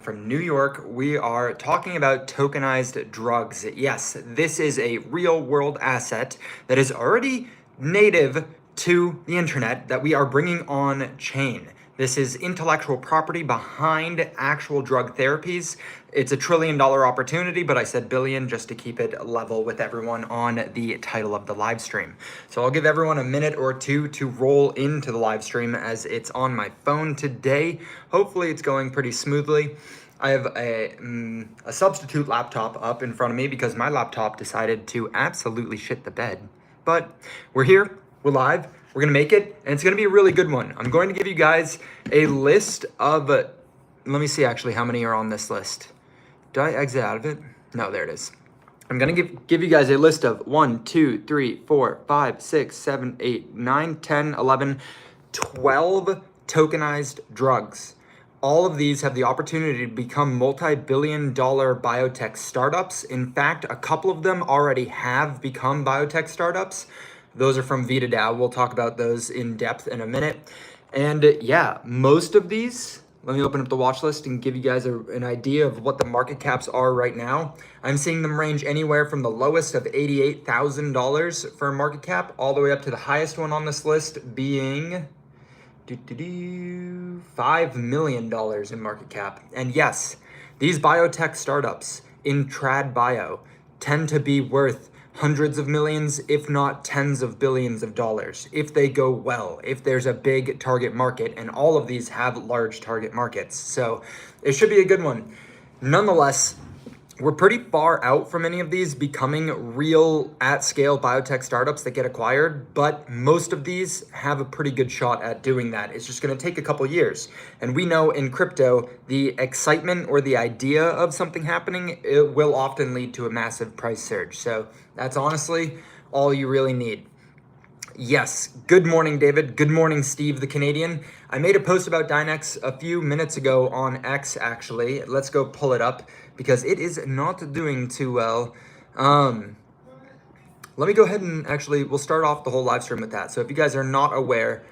from New York. We are talking about tokenized drugs. Yes, this is a real world asset that is already native to the internet that we are bringing on chain. This is intellectual property behind actual drug therapies. It's $1 trillion opportunity, but I said billion just to keep it level with everyone on the title of the live stream. So I'll give everyone a minute or two to roll into the live stream as it's on my phone today. Hopefully it's going pretty smoothly. I have a substitute laptop up in front of me because my laptop decided to absolutely shit the bed. But we're here, we're live, we're gonna make it, and it's gonna be a really good one. I'm going to give you guys a list of, let me see actually how many are on this list. Did I exit out of it? No, there it is. I'm gonna give you guys a list of 1, 2, 3, 4, 5, 6, 7, 8, 9, 10, 11, 12 tokenized drugs. All of these have the opportunity to become multi-billion-dollar biotech startups. In fact, a couple of them already have become biotech startups. Those are from VitaDAO. We'll talk about those in depth in a minute. And yeah, most of these, let me open up the watch list and give you guys an idea of what the market caps are right now. I'm seeing them range anywhere from the lowest of $88,000 for a market cap all the way up to the highest one on this list being $5 million in market cap. And yes, these biotech startups in trad bio tend to be worth hundreds of millions, if not tens of billions of dollars, if they go well, if there's a big target market, and all of these have large target markets. So it should be a good one. Nonetheless, we're pretty far out from any of these becoming real at-scale biotech startups that get acquired, but most of these have a pretty good shot at doing that. It's just gonna take a couple years. And we know in crypto, the excitement or the idea of something happening, it will often lead to a massive price surge. So that's honestly all you really need. Yes, good morning, David. Good morning, Steve, the Canadian. I made a post about Dynx a few minutes ago on X, actually. Let's go pull it up because it is not doing too well. Let me go ahead and actually, we'll start off the whole live stream with that. So if you guys are not aware,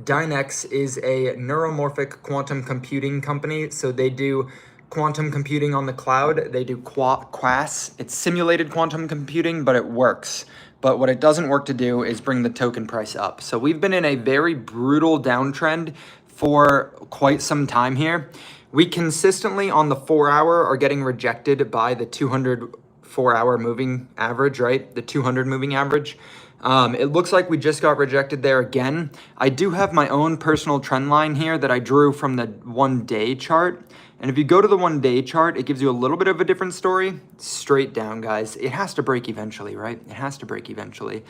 Dynx is a neuromorphic quantum computing company. So they do quantum computing on the cloud. They do QAS. It's simulated quantum computing, but it works. But what it doesn't work to do is bring the token price up. So we've been in a very brutal downtrend for quite some time here. We consistently on the 4-hour are getting rejected by the 200 4-hour moving average, right? The 200 moving average. It looks like we just got rejected there again. I do have my own personal trend line here that I drew from the 1-day chart. And if you go to the 1-day chart, it gives you a little bit of a different story. Straight down, guys. It has to break eventually, right? It has to break eventually.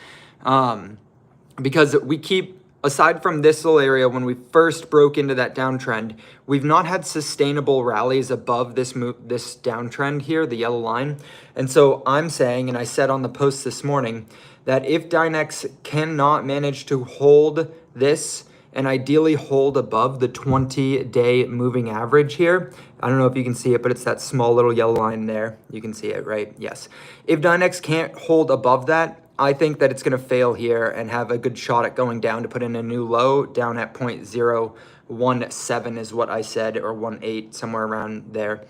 Because we keep, aside from this little area, when we first broke into that downtrend, we've not had sustainable rallies above this downtrend here, the yellow line. And so I'm saying, and I said on the post this morning, that if Dynx cannot manage to hold this and ideally hold above the 20-day moving average here. I don't know if you can see it, but it's that small little yellow line there. You can see it, right? Yes. If Dynx can't hold above that, I think that it's going to fail here and have a good shot at going down to put in a new low down at 0.017 is what I said, or 18, somewhere around there.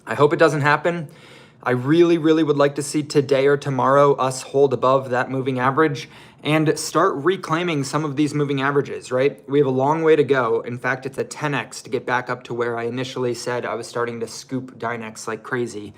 I hope it doesn't happen. I really, really would like to see today or tomorrow us hold above that moving average and start reclaiming some of these moving averages, right? We have a long way to go. In fact, it's a 10x to get back up to where I initially said I was starting to scoop Dynx like crazy.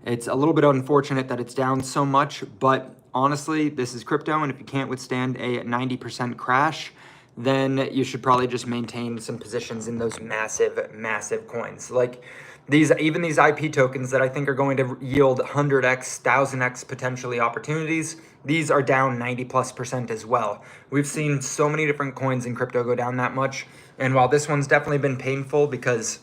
It's a little bit unfortunate that it's down so much, but honestly, this is crypto, and if you can't withstand a 90% crash, then you should probably just maintain some positions in those massive, massive coins. Like even these IP tokens that I think are going to yield 100x, 1000x potentially opportunities, these are down 90+% as well. We've seen so many different coins in crypto go down that much. And while this one's definitely been painful because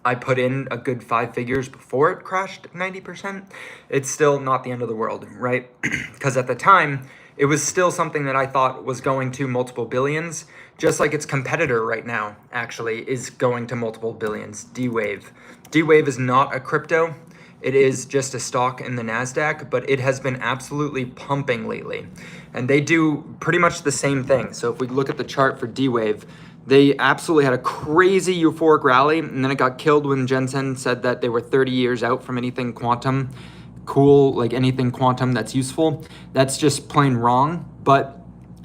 I put in a good 5 figures before it crashed 90%, it's still not the end of the world, right? Because at the time, it was still something that I thought was going to multiple billions, just like its competitor right now actually is going to multiple billions, DWave. DWave is not a crypto. It is just a stock in the NASDAQ, but it has been absolutely pumping lately. And they do pretty much the same thing. So if we look at the chart for DWave, They absolutely had a crazy euphoric rally, and then it got killed when Jensen said that they were 30 years out from anything quantum cool, like anything quantum that's useful. That's just plain wrong, but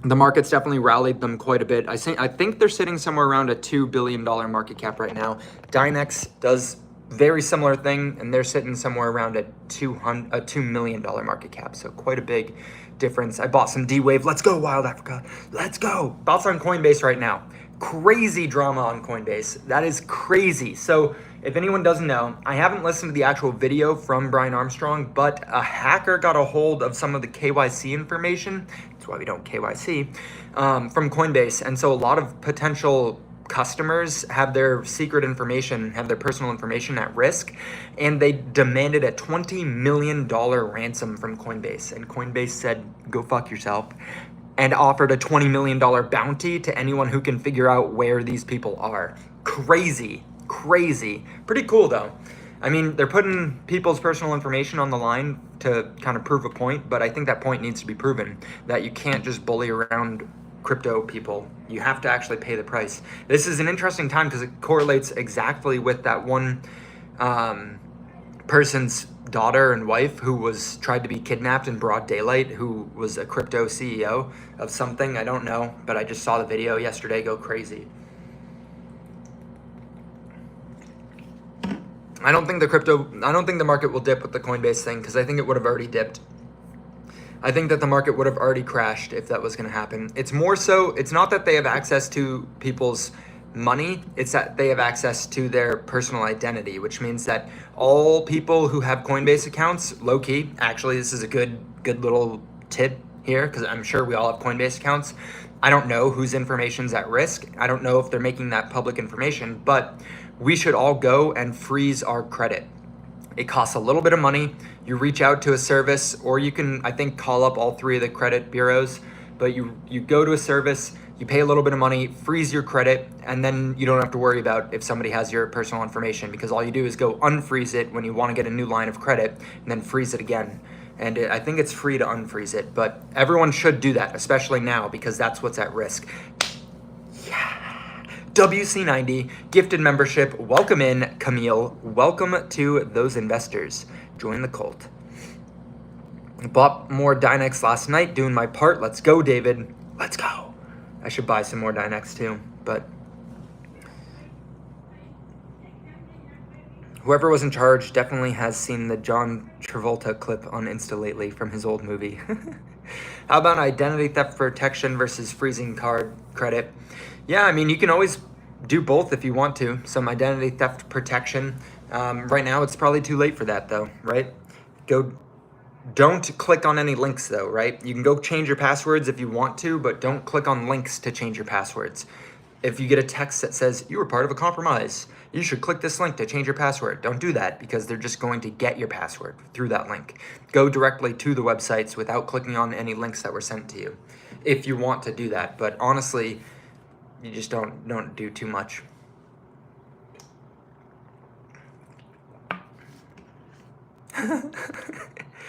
the market's definitely rallied them quite a bit. I think they're sitting somewhere around a $2 billion market cap right now. Dynx does very similar thing, and they're sitting somewhere around a $2 million market cap, so quite a big difference. I bought some DWave. Let's go, Wild Africa. Let's go. Bouts on Coinbase right now. Crazy drama on Coinbase. That is crazy. So if anyone doesn't know, I haven't listened to the actual video from Brian Armstrong, but a hacker got a hold of some of the KYC information. That's why we don't KYC from Coinbase. And so a lot of potential customers have their secret information, have their personal information at risk, and they demanded a $20 million ransom from Coinbase. And Coinbase said, go fuck yourself, and offered a $20 million bounty to anyone who can figure out where these people are. Crazy, crazy. Pretty cool though. I mean, they're putting people's personal information on the line to kind of prove a point, but I think that point needs to be proven, that you can't just bully around crypto people. You have to actually pay the price. This is an interesting time because it correlates exactly with that one person's daughter and wife who was tried to be kidnapped in broad daylight, who was a crypto CEO of something, I don't know, but I just saw the video yesterday go crazy. I don't think the market will dip with the Coinbase thing, because I think it would have already dipped. I think that the market would have already crashed if that was going to happen. It's more so, it's not that they have access to people's money, it's that they have access to their personal identity, which means that all people who have Coinbase accounts, low key, actually this is a good little tip here, because I'm sure we all have Coinbase accounts. I don't know whose information's at risk. I don't know if they're making that public information, but we should all go and freeze our credit. It costs a little bit of money. You reach out to a service, or you can, I think, call up all three of the credit bureaus, but you go to a service, you pay a little bit of money, freeze your credit, and then you don't have to worry about if somebody has your personal information, because all you do is go unfreeze it when you want to get a new line of credit, and then freeze it again. And I think it's free to unfreeze it, but everyone should do that, especially now, because that's what's at risk. Yeah. WC90, gifted membership. Welcome in, Camille. Welcome to those investors. Join the cult. Bought more Dynx last night, doing my part. Let's go, David. Let's go. I should buy some more Dynx too, but whoever was in charge definitely has seen the John Travolta clip on Insta lately from his old movie. How about identity theft protection versus freezing card credit? Yeah, I mean, you can always do both if you want to. Some identity theft protection. Right now, it's probably too late for that though, right? Don't click on any links though, right? You can go change your passwords if you want to, but don't click on links to change your passwords. If you get a text that says you were part of a compromise, you should click this link to change your password. Don't do that, because they're just going to get your password through that link. Go directly to the websites without clicking on any links that were sent to you, if you want to do that. But honestly, you just don't do too much.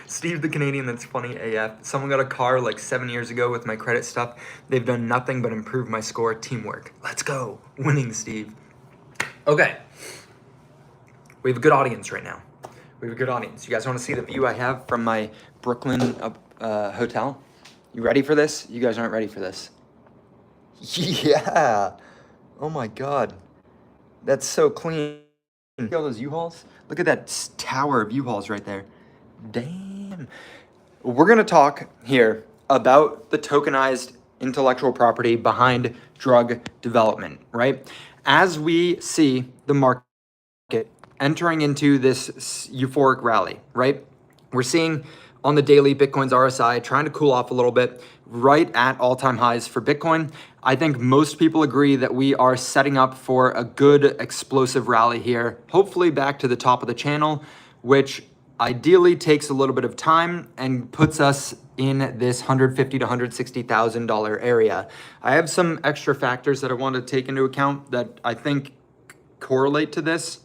Steve the Canadian, that's funny AF. Someone got a car like 7 years ago with my credit stuff. They've done nothing but improve my score. Teamwork. Let's go. Winning, Steve. Okay. We have a good audience right now. We have a good audience. You guys want to see the view I have from my Brooklyn hotel? You ready for this? You guys aren't ready for this. Yeah. Oh my God. That's so clean. See all those U-Hauls? Look at that tower of U-Hauls right there. Damn. We're going to talk here about the tokenized intellectual property behind drug development, right? As we see the market entering into this euphoric rally, right? We're seeing on the daily Bitcoin's RSI trying to cool off a little bit, right at all-time highs for Bitcoin. I think most people agree that we are setting up for a good explosive rally here, hopefully back to the top of the channel, which ideally takes a little bit of time and puts us in this $150,000 to $160,000 area. I have some extra factors that I want to take into account that I think correlate to this.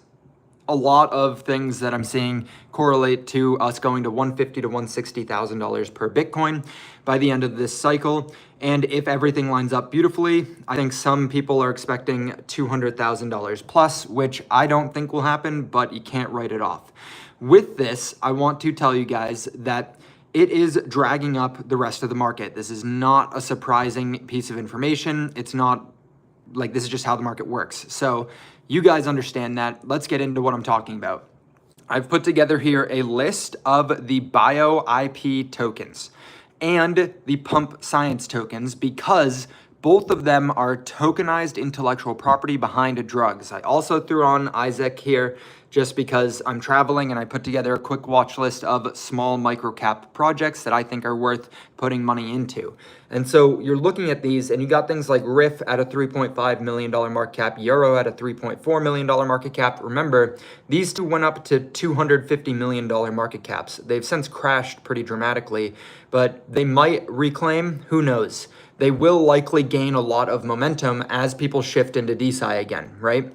a lot of things that I'm seeing correlate to us going to $150,000 to $160,000 per Bitcoin by the end of this cycle. And if everything lines up beautifully, I think some people are expecting $200,000 plus, which I don't think will happen, but you can't write it off. With this, I want to tell you guys that it is dragging up the rest of the market. This is not a surprising piece of information. It's not like, this is just how the market works. So you guys understand that. Let's get into what I'm talking about. I've put together here a list of the bio IP tokens and the pump science tokens because both of them are tokenized intellectual property behind drugs. I also threw on Isaac here just because I'm traveling, and I put together a quick watch list of small micro cap projects that I think are worth putting money into. And so you're looking at these and you got things like Riff at a $3.5 million market cap, Euro at a $3.4 million market cap. Remember, these two went up to $250 million market caps. They've since crashed pretty dramatically, but they might reclaim, who knows? They will likely gain a lot of momentum as people shift into DeSci again, right?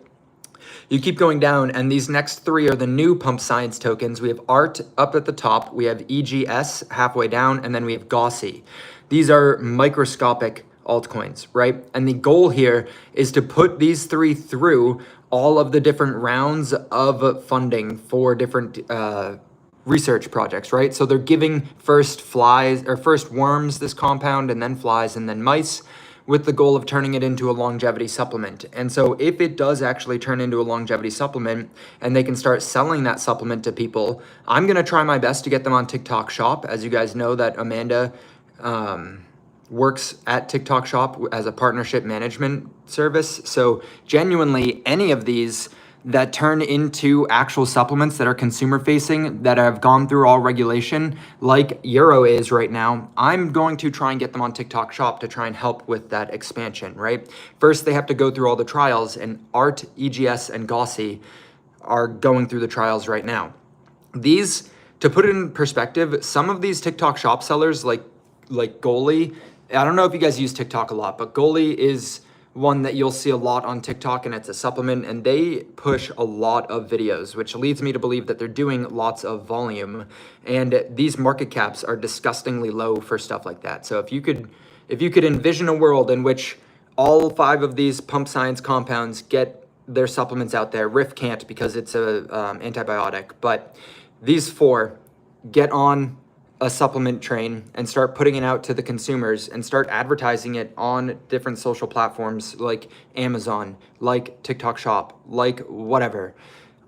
You keep going down, and these next three are the new pump science tokens. We have ART up at the top, we have EGS halfway down, and then we have DWave. These are microscopic altcoins, right? And the goal here is to put these three through all of the different rounds of funding for different research projects, right? So they're giving first flies or first worms this compound, and then flies, and then mice, with the goal of turning it into a longevity supplement. And so if it does actually turn into a longevity supplement and they can start selling that supplement to people, I'm gonna try my best to get them on TikTok Shop. As you guys know, that Amanda works at TikTok Shop as a partnership management service. So genuinely, any of these that turn into actual supplements that are consumer facing, that have gone through all regulation, like Euro is right now, I'm going to try and get them on TikTok Shop to try and help with that expansion, right? First, they have to go through all the trials, and ART, EGS, and DWave are going through the trials right now. These, to put it in perspective, some of these TikTok Shop sellers like Goalie, I don't know if you guys use TikTok a lot, but Goalie is one that you'll see a lot on TikTok, and it's a supplement, and they push a lot of videos, which leads me to believe that they're doing lots of volume, and these market caps are disgustingly low for stuff like that. So if you could envision a world in which all 5 of these pump science compounds get their supplements out there, Riff can't because it's a antibiotic, but these 4 get on a supplement train and start putting it out to the consumers and start advertising it on different social platforms like Amazon, like TikTok Shop, like whatever.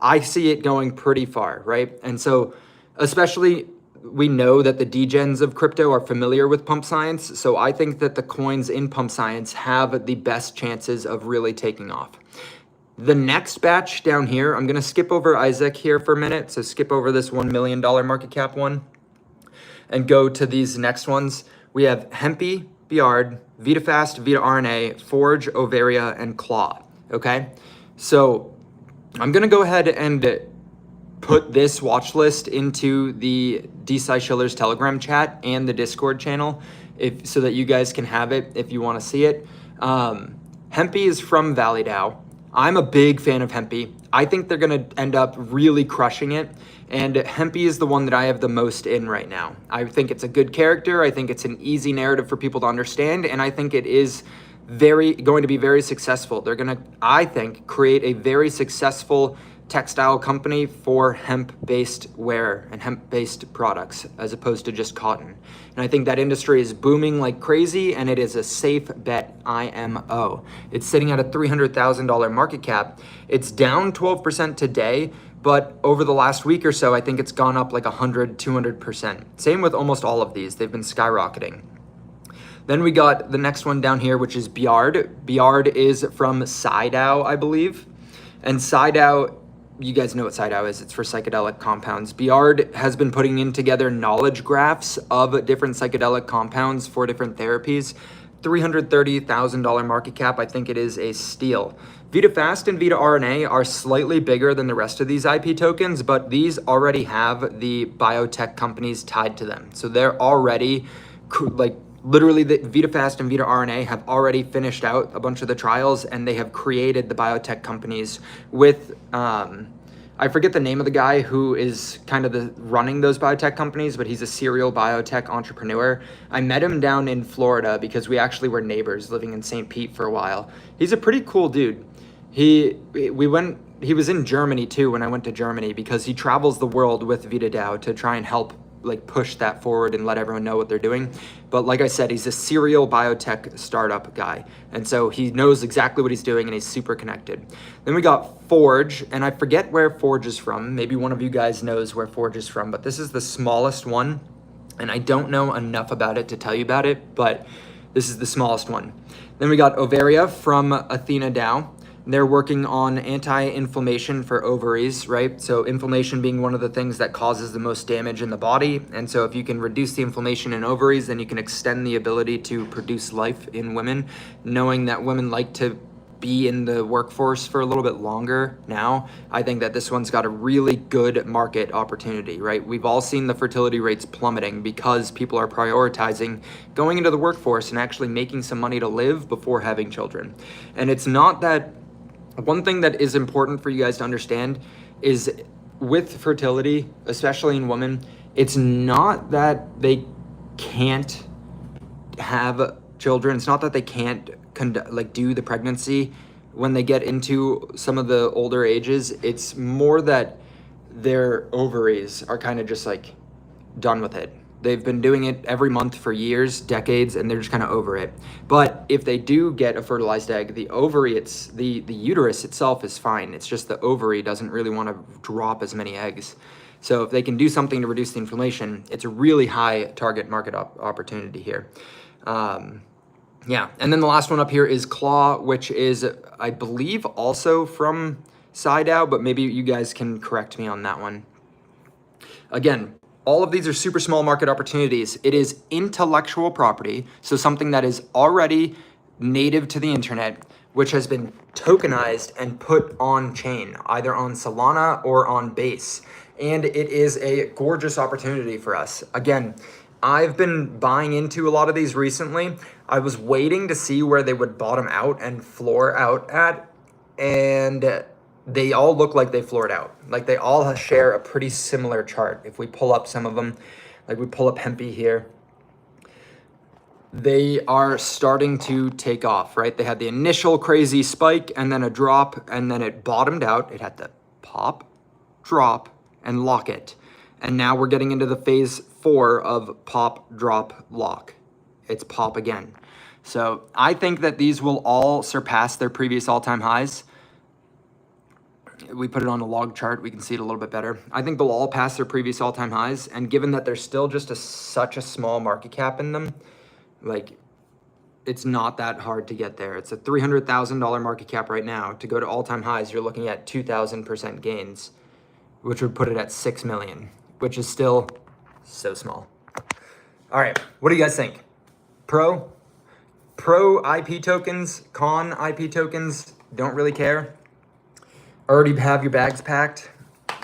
I see it going pretty far, right? And so especially we know that the degens of crypto are familiar with pump science. So I think that the coins in pump science have the best chances of really taking off. The next batch down here, I'm gonna skip over Isaac here for a minute. So skip over this $1 million market cap one and go to these next ones. We have Hempy, Biard, VitaFast, VitaRNA, Forge, Ovaria, and Claw, okay? So I'm gonna go ahead and put this watch list into the DeSci Schiller's Telegram chat and the Discord channel so that you guys can have it if you wanna see it. Hempy is from ValleyDAO. I'm a big fan of Hempy. I think they're gonna end up really crushing it. And Hempy is the one that I have the most in right now. I think it's a good character. I think it's an easy narrative for people to understand. And I think it is going to be very successful. They're gonna, I think, create a very successful textile company for hemp-based wear and hemp-based products as opposed to just cotton. And I think that industry is booming like crazy, and it is a safe bet, IMO. It's sitting at a $300,000 market cap. It's down 12% today, but over the last week or so, I think it's gone up like 100, 200%. Same with almost all of these. They've been skyrocketing. Then we got the next one down here, which is Biard. Biard is from SciDAO, I believe. And SciDAO, you guys know what SciDAO is. It's for psychedelic compounds. Biard has been putting in together knowledge graphs of different psychedelic compounds for different therapies. $330,000 market cap. I think it is a steal. VitaFast and VitaRNA are slightly bigger than the rest of these IP tokens, but these already have the biotech companies tied to them. So they're already like literally the VitaFast and VitaRNA have already finished out a bunch of the trials, and they have created the biotech companies with I forget the name of the guy who is kind of running those biotech companies, but he's a serial biotech entrepreneur. I met him down in Florida because we actually were neighbors living in St. Pete for a while. He's a pretty cool dude. He was in Germany too when I went to Germany because he travels the world with VitaDAO to try and help like push that forward and let everyone know what they're doing. But like I said, he's a serial biotech startup guy. And so he knows exactly what he's doing and he's super connected. Then we got Forge, and I forget where Forge is from. Maybe one of you guys knows where Forge is from, but this is the smallest one. And I don't know enough about it to tell you about it, but this is the smallest one. Then we got Ovaria from Athena DAO. They're working on anti-inflammation for ovaries, right? So inflammation being one of the things that causes the most damage in the body. And so if you can reduce the inflammation in ovaries, then you can extend the ability to produce life in women. Knowing that women like to be in the workforce for a little bit longer now, I think that this one's got a really good market opportunity, right? We've all seen the fertility rates plummeting because people are prioritizing going into the workforce and actually making some money to live before having children. And it's not that. One thing that is important for you guys to understand is with fertility, especially in women, it's not that they can't have children. It's not that they can't do the pregnancy when they get into some of the older ages. It's more that their ovaries are kind of just like done with it. They've been doing it every month for years, decades, and they're just kind of over it. But if they do get a fertilized egg, the ovary, the uterus itself is fine. It's just the ovary doesn't really want to drop as many eggs. So if they can do something to reduce the inflammation, it's a really high target market opportunity here. Yeah, and then the last one up here is Claw, which is, I believe, also from SciDAO, but maybe you guys can correct me on that one. Again, all of these are super small market opportunities. It is intellectual property, so something that is already native to the internet, which has been tokenized and put on chain, either on Solana or on Base. And it is a gorgeous opportunity for us. Again, I've been buying into a lot of these recently. I was waiting to see where they would bottom out and floor out at, and they all look like they floored out. Like they all share a pretty similar chart. If we pull up some of them, like we pull up Hempy here, they are starting to take off, right? They had the initial crazy spike and then a drop, and then it bottomed out. It had the pop, drop, and lock it. And now we're getting into the phase 4 of pop, drop, lock. It's pop again. So I think that these will all surpass their previous all-time highs. We put it on a log chart, we can see it a little bit better. I think they'll all pass their previous all-time highs, and given that there's still just such a small market cap in them, like it's not that hard to get there. It's a $300,000 market cap right now. To go to all-time highs, you're looking at 2,000% gains, which would put it at 6 million, which is still so small. All right, what do you guys think? Pro IP tokens, con IP tokens, don't really care. Already have your bags packed.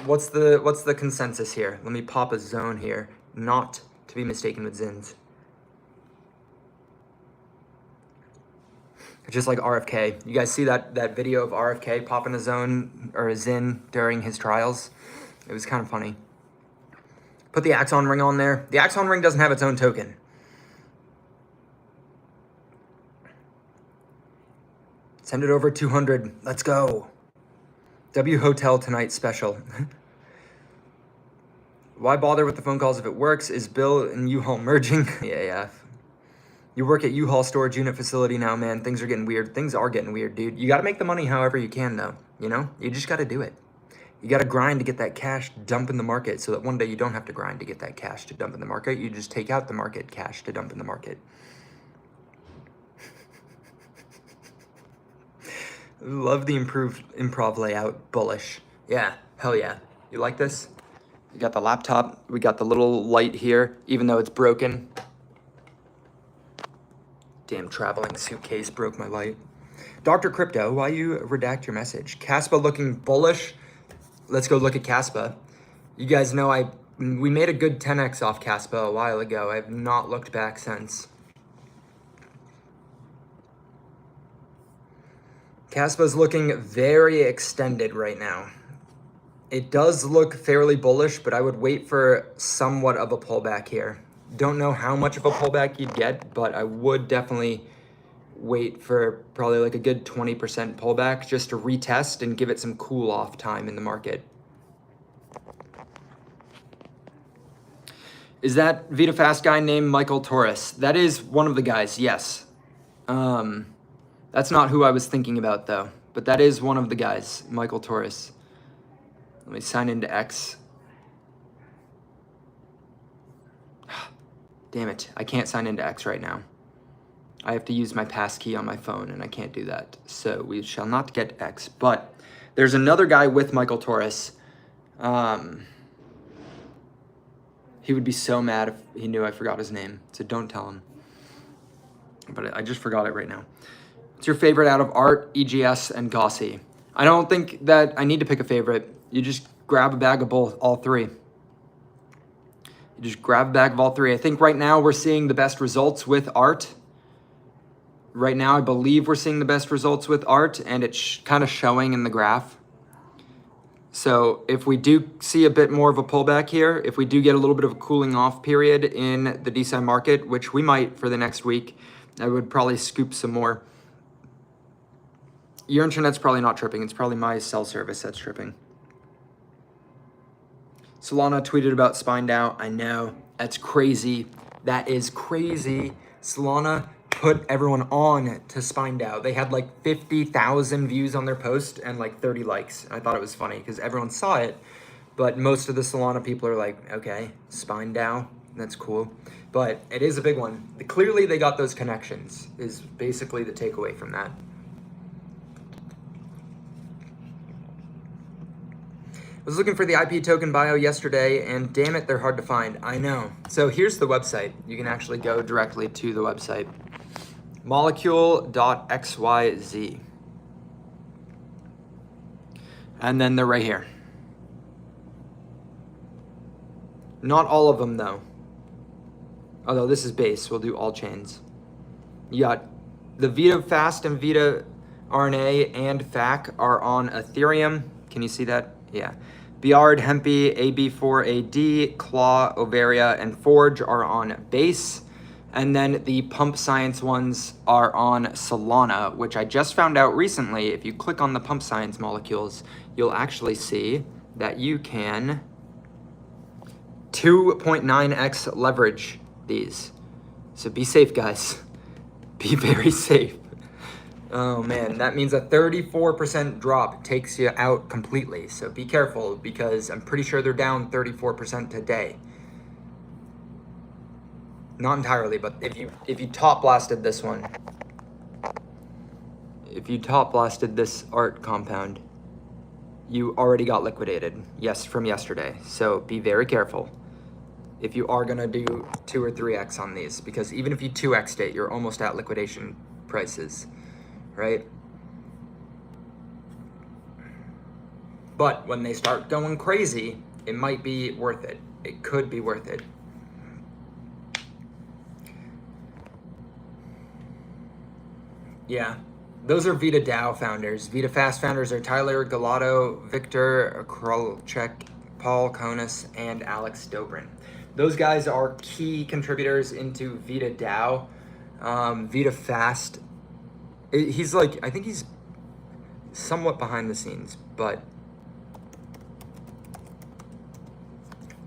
What's the consensus here? Let me pop a zone here, not to be mistaken with Zins. Just like RFK. You guys see that video of RFK popping a zone or a Zin during his trials? It was kind of funny. Put the Axon ring on there. The Axon ring doesn't have its own token. Send it over 200. Let's go. W Hotel Tonight special. Why bother with the phone calls if it works? Is Bill and U-Haul merging? Yeah. You work at U-Haul storage unit facility now, man. Things are getting weird. Things are getting weird, dude. You got to make the money however you can, though. You know? You just got to do it. You got to grind to get that cash to dump in the market so that one day you don't have to grind to get that cash to dump in the market. You just take out the market cash to dump in the market. Love the improved improv layout. Bullish. Yeah, hell yeah. You like this? You got the laptop. We got the little light here, even though it's broken. Damn traveling suitcase broke my light. Dr. Crypto, why you redact your message? Caspa looking bullish. Let's go look at Caspa. You guys know we made a good 10x off Caspa a while ago. I've not looked back since. Caspa's looking very extended right now. It does look fairly bullish, but I would wait for somewhat of a pullback here. Don't know how much of a pullback you'd get, but I would definitely wait for probably like a good 20% pullback just to retest and give it some cool off time in the market. Is that VitaFast guy named Michael Torres? That is one of the guys, yes. That's not who I was thinking about though, but that is one of the guys, Michael Torres. Let me sign into X. Damn it, I can't sign into X right now. I have to use my passkey on my phone and I can't do that. So we shall not get X, but there's another guy with Michael Torres. He would be so mad if he knew I forgot his name, so don't tell him. But I just forgot it right now. What's your favorite out of Art, EGS, and Gaussy? I don't think that I need to pick a favorite. You just grab a bag of both, all three. You just grab a bag of all three. I think right now we're seeing the best results with Art. Right now, I believe we're seeing the best results with Art, and it's kind of showing in the graph. So if we do see a bit more of a pullback here, if we do get a little bit of a cooling off period in the DeSci market, which we might for the next week, I would probably scoop some more. Your internet's probably not tripping. It's probably my cell service that's tripping. Solana tweeted about spined out. I know. That's crazy. That is crazy. Solana put everyone on to spined out. They had like 50,000 views on their post and like 30 likes. I thought it was funny because everyone saw it, but most of the Solana people are like, okay, spined out, that's cool. But it is a big one. Clearly they got those connections is basically the takeaway from that. I was looking for the IP token bio yesterday, and damn it, they're hard to find. I know. So here's the website. You can actually go directly to the website. Molecule.xyz. And then they're right here. Not all of them, though. Although this is base, we'll do all chains. You got the VitaFast and Vita RNA and FAC are on Ethereum. Can you see that? Yeah. Biard, Hempi, AB4AD, Claw, Ovaria, and Forge are on Base. And then the Pump Science ones are on Solana, which I just found out recently. If you click on the Pump Science molecules, you'll actually see that you can 2.9x leverage these. So be safe, guys. Be very safe. Oh man, that means a 34% drop takes you out completely. So be careful because I'm pretty sure they're down 34% today. Not entirely, but if you top blasted this one, if you top blasted this art compound, you already got liquidated. Yes, from yesterday. So be very careful if you are gonna do 2 or 3x on these, because even if you 2x'd it, you're almost at liquidation prices. Right? But when they start going crazy, it might be worth it. It could be worth it. Yeah, those are Vita DAO founders. VitaFast founders are Tyler Galato, Victor Krolchek, Paul Konis, and Alex Dobrin. Those guys are key contributors into Vita DAO. VitaFast, he's like, I think he's somewhat behind the scenes, but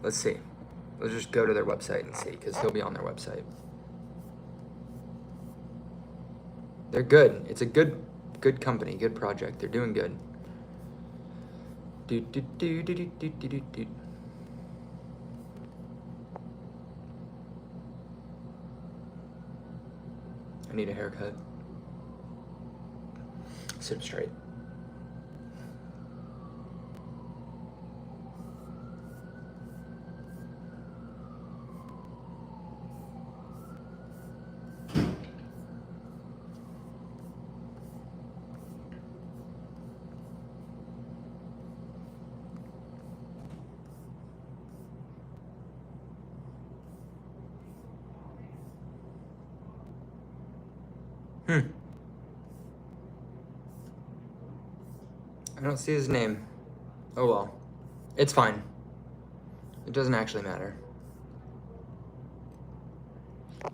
let's see. Let's just go to their website and see, because he'll be on their website. They're good. It's a good company, good project. They're doing good. I need a haircut. Sit straight. I don't see his name. Oh well. It's fine. It doesn't actually matter.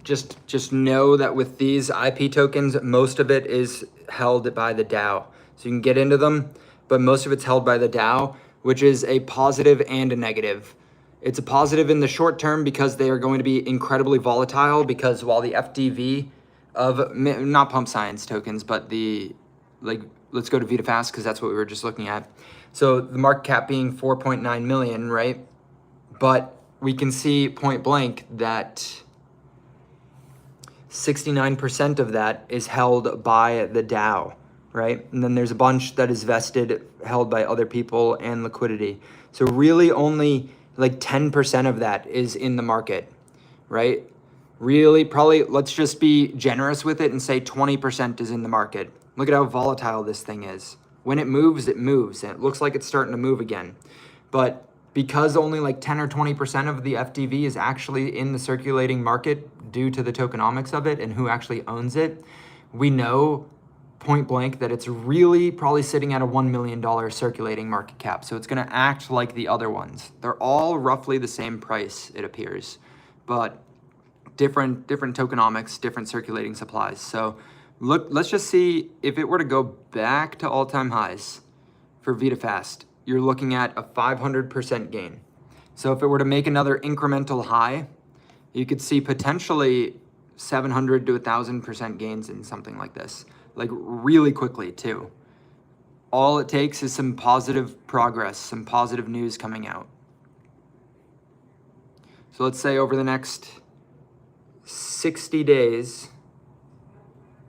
Just know that with these IP tokens, most of it is held by the DAO. So you can get into them, but most of it's held by the DAO, which is a positive and a negative. It's a positive in the short term because they are going to be incredibly volatile, because while the FDV of, not pump science tokens, but the, like, let's go to VitaFast because that's what we were just looking at. So the market cap being 4.9 million, right? But we can see point blank that 69% of that is held by the DAO, right? And then there's a bunch that is vested, held by other people, and liquidity. So really only like 10% of that is in the market, right? Really, probably, let's just be generous with it and say 20% is in the market. Look at how volatile this thing is. When it moves, and it looks like it's starting to move again. But because only like 10 or 20% of the FDV is actually in the circulating market due to the tokenomics of it and who actually owns it, we know point blank that it's really probably sitting at a $1 million circulating market cap. So it's going to act like the other ones. They're all roughly the same price, it appears, but different tokenomics, different circulating supplies. So look, let's just see if it were to go back to all-time highs for VitaFast. You're looking at a 500% gain. So if it were to make another incremental high, you could see potentially 700 to 1,000% gains in something like this, like really quickly too. All it takes is some positive progress, some positive news coming out. So let's say over the next 60 days,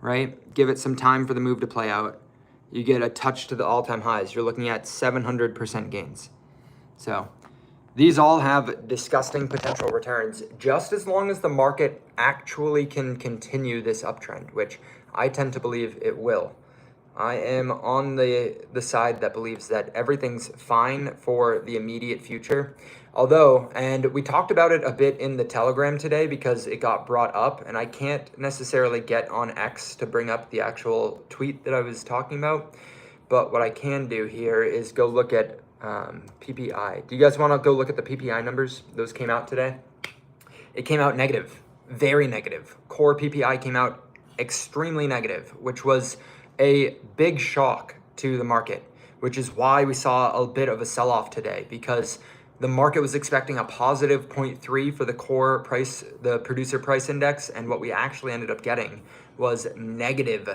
right? Give it some time for the move to play out. You get a touch to the all-time highs. You're looking at 700% gains. So these all have disgusting potential returns, just as long as the market actually can continue this uptrend, which I tend to believe it will. I am on the side that believes that everything's fine for the immediate future. Although, and we talked about it a bit in the Telegram today because it got brought up, and I can't necessarily get on X to bring up the actual tweet that I was talking about. But what I can do here is go look at PPI. Do you guys want to go look at the PPI numbers? Those came out today. It came out negative, very negative. Core PPI came out extremely negative, which was a big shock to the market, which is why we saw a bit of a sell-off today, because the market was expecting a positive 0.3 for the core price, the producer price index, and what we actually ended up getting was negative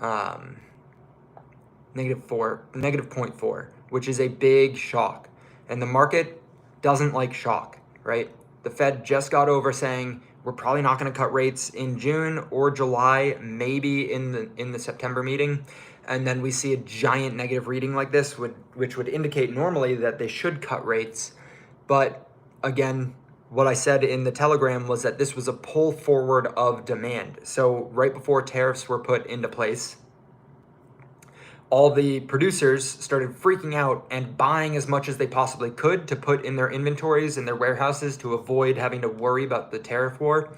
0.4, which is a big shock. And the market doesn't like shock, right? The Fed just got over saying we're probably not going to cut rates in June or July, maybe in the September meeting. And then we see a giant negative reading like this, which would indicate normally that they should cut rates. But again, what I said in the Telegram was that this was a pull forward of demand. So right before tariffs were put into place, all the producers started freaking out and buying as much as they possibly could to put in their inventories in their warehouses to avoid having to worry about the tariff war.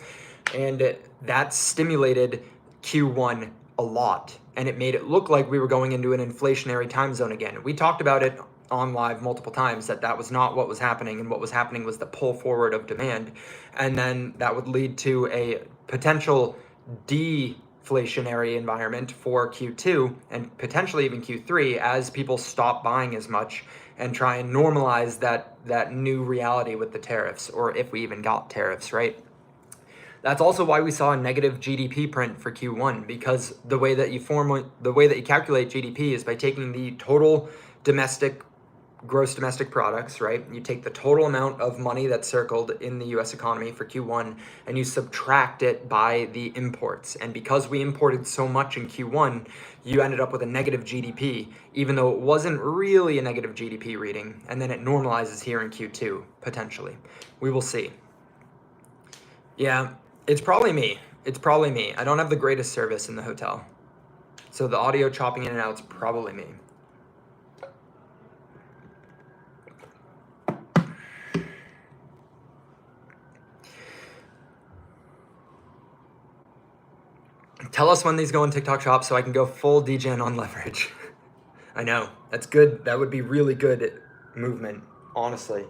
And that stimulated Q1 a lot. And it made it look like we were going into an inflationary time zone again. We talked about it on live multiple times that was not what was happening. And what was happening was the pull forward of demand. And then that would lead to a potential deflationary environment for Q2 and potentially even Q3 as people stop buying as much and try and normalize that new reality with the tariffs, or if we even got tariffs, right? That's also why we saw a negative GDP print for Q1, because the way that you calculate GDP is by taking the total gross domestic products, right? You take the total amount of money that's circled in the US economy for Q1 and you subtract it by the imports. And because we imported so much in Q1, you ended up with a negative GDP, even though it wasn't really a negative GDP reading. And then it normalizes here in Q2, potentially. We will see. Yeah, it's probably me. I don't have the greatest service in the hotel. So the audio chopping in and out is probably me. Tell us when these go in TikTok shop so I can go full degen on leverage. I know, that's good. That would be really good movement honestly.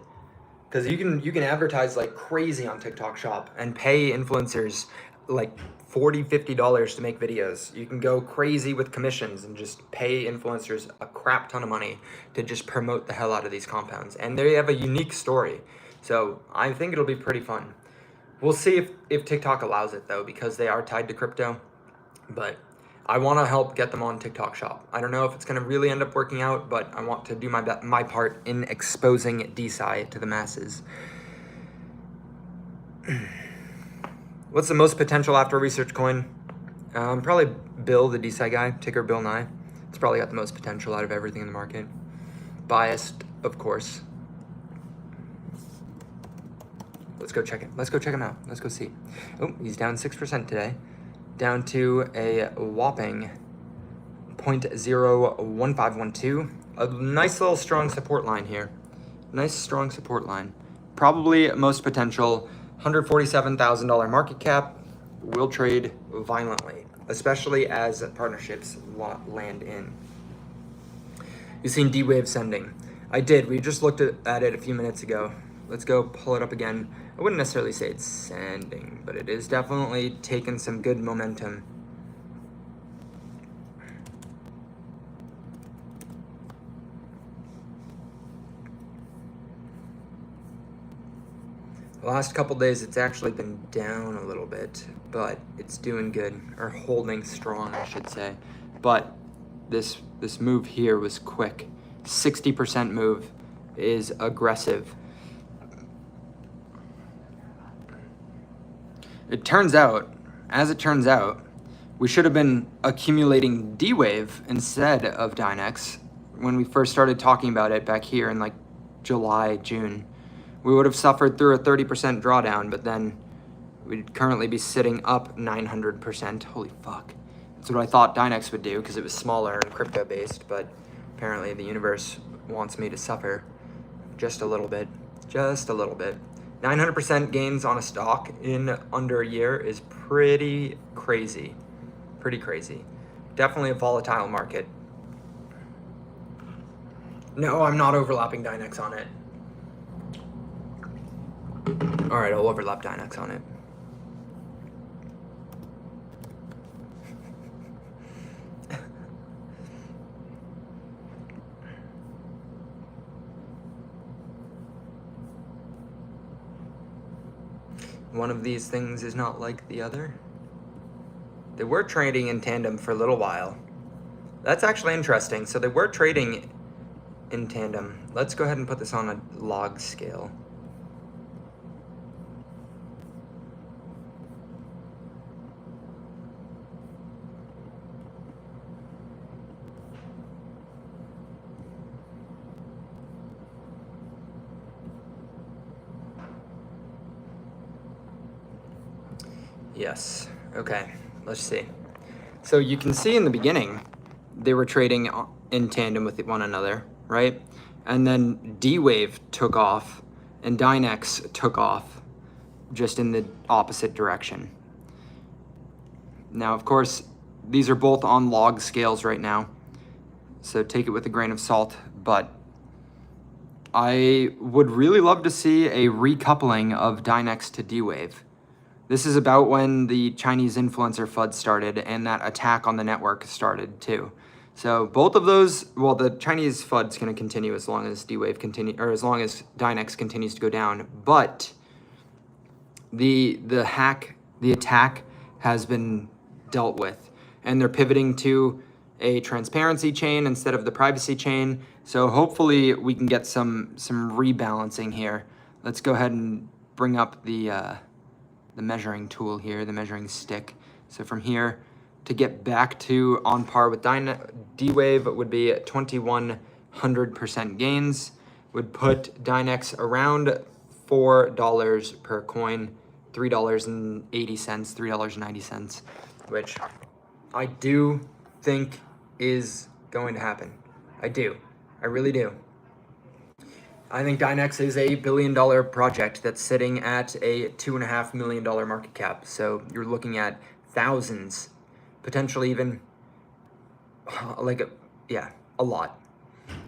Because you can advertise like crazy on TikTok Shop and pay influencers like $40-50 to make videos. You can go crazy with commissions and just pay influencers a crap ton of money to just promote the hell out of these compounds. And they have a unique story. So I think it'll be pretty fun. We'll see if TikTok allows it though, because they are tied to crypto. But I want to help get them on TikTok Shop. I don't know if it's going to really end up working out, but I want to do my part in exposing DeSci to the masses. What's the most potential after research coin? Probably Bill, the DeSci guy, ticker Bill Nye. It's probably got the most potential out of everything in the market. Biased, of course. Let's go check it. Let's go check him out. Let's go see. Oh, he's down 6% today. Down to a whopping 0.01512. A nice little strong support line here. Nice strong support line. Probably most potential, $147,000 market cap. Will trade violently, especially as partnerships land in. You've seen DWave sending. I did. We just looked at it a few minutes ago. Let's go pull it up again. I wouldn't necessarily say it's sending, but it is definitely taking some good momentum. The last couple days, it's actually been down a little bit, but it's doing good, or holding strong, I should say. But this move here was quick. 60% move is aggressive. As it turns out, we should have been accumulating DWave instead of Dynx when we first started talking about it back here in like July, June. We would have suffered through a 30% drawdown, but then we'd currently be sitting up 900%. Holy fuck. That's what I thought Dynx would do because it was smaller and crypto based, but apparently the universe wants me to suffer just a little bit. 900% gains on a stock in under a year is pretty crazy. Pretty crazy. Definitely a volatile market. No, I'm not overlapping Dynx on it. All right, I'll overlap Dynx on it. One of these things is not like the other. They were trading in tandem for a little while. That's actually interesting. So they were trading in tandem. Let's go ahead and put this on a log scale. Yes, okay, let's see. So you can see in the beginning, they were trading in tandem with one another, right? And then DWave took off and Dynx took off just in the opposite direction. Now, of course, these are both on log scales right now, so take it with a grain of salt, but I would really love to see a recoupling of Dynx to DWave. This is about when the Chinese influencer FUD started and that attack on the network started too. So both of those, well, the Chinese FUD's going to continue as long as DWave or as long as Dynx continues to go down. But the attack has been dealt with, and they're pivoting to a transparency chain instead of the privacy chain. So hopefully we can get some rebalancing here. Let's go ahead and bring up the measuring tool here, the measuring stick. So from here, to get back to on par with DWave would be 2,100% gains, would put Dynx around $4 per coin, $3.80, $3.90, which I do think is going to happen. I do. I really do. I think Dynx is a $1 billion project that's sitting at a $2.5 million market cap. So you're looking at thousands, potentially even a lot.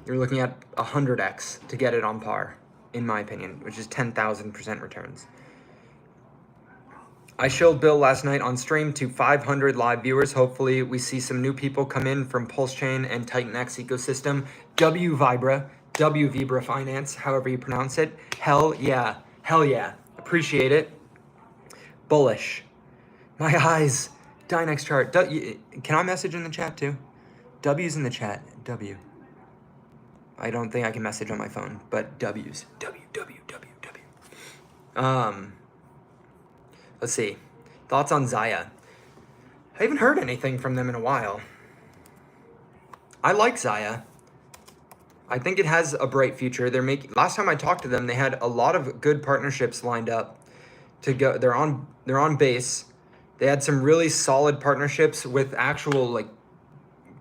You're looking at 100x to get it on par. in my opinion, which is 10,000% returns. I showed Bill last night on stream to 500 live viewers. Hopefully we see some new people come in from Pulse Chain and Titanx ecosystem. W Finance, however you pronounce it. Hell yeah. Appreciate it. Bullish. My eyes. Dynx chart. Can I message in the chat too? W's in the chat. W. I don't think I can message on my phone, but W's. W. Let's see. Thoughts on Zaya? I haven't heard anything from them in a while. I like Zaya. I think it has a bright future. Last time I talked to them, they had a lot of good partnerships lined up to go. They're on base. They had some really solid partnerships with actual like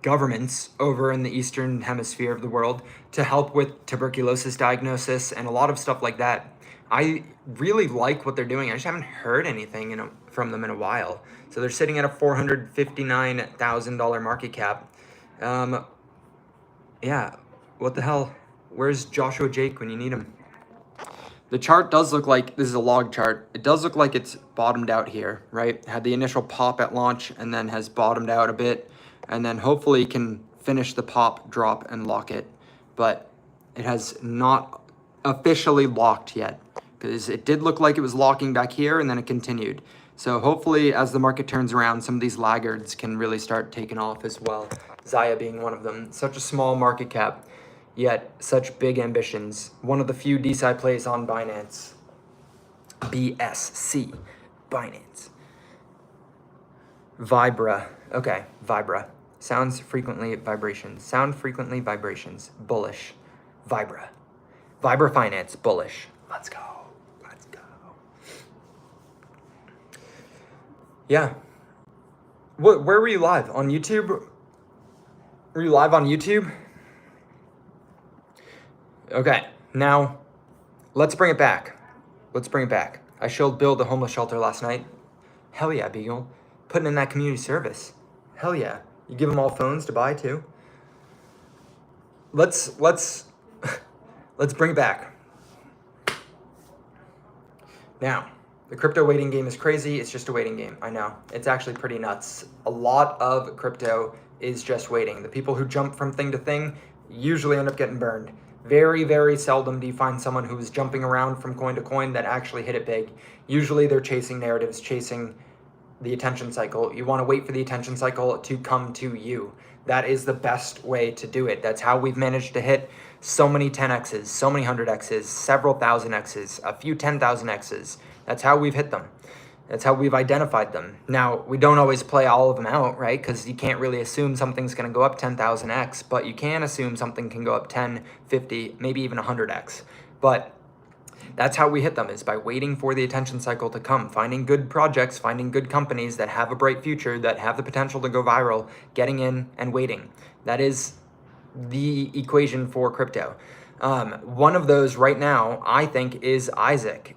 governments over in the Eastern Hemisphere of the world to help with tuberculosis diagnosis and a lot of stuff like that. I really like what they're doing. I just haven't heard anything from them in a while. So they're sitting at a $459,000 market cap. Yeah, what the hell? Where's Joshua Jake when you need him? The chart does look like, this is a log chart, it does look like it's bottomed out here, right? Had the initial pop at launch and then has bottomed out a bit, and then hopefully can finish the pop, drop, and lock it. But it has not officially locked yet, because it did look like it was locking back here and then it continued. So hopefully as the market turns around, some of these laggards can really start taking off as well. Zaya being one of them. Such a small market cap, yet such big ambitions. One of the few DeSci plays on Binance. BSC, Binance. Vibra, okay, Vibra. Sound frequently vibrations, bullish. Vibra Finance, bullish. Let's go. Yeah. Where were you live? On YouTube? Were you live on YouTube? Okay, now let's bring it back. I showed Bill the homeless shelter last night. Hell yeah, Beagle. Putting in that community service. Hell yeah. You give them all phones to buy too. Let's bring it back. Now, the crypto waiting game is crazy. It's just a waiting game. I know. It's actually pretty nuts. A lot of crypto is just waiting. The people who jump from thing to thing usually end up getting burned. Very, very seldom do you find someone who is jumping around from coin to coin that actually hit it big. Usually they're chasing narratives, chasing the attention cycle. You want to wait for the attention cycle to come to you. That is the best way to do it. That's how we've managed to hit so many 10Xs, so many 100Xs, several thousand Xs, a few 10,000 Xs. That's how we've hit them. That's how we've identified them. Now, we don't always play all of them out, right? Because you can't really assume something's going to go up 10,000X, but you can assume something can go up 10, 50, maybe even 100X. But that's how we hit them, is by waiting for the attention cycle to come, finding good projects, finding good companies that have a bright future, that have the potential to go viral, getting in and waiting. That is the equation for crypto. One of those right now, I think, is Isaac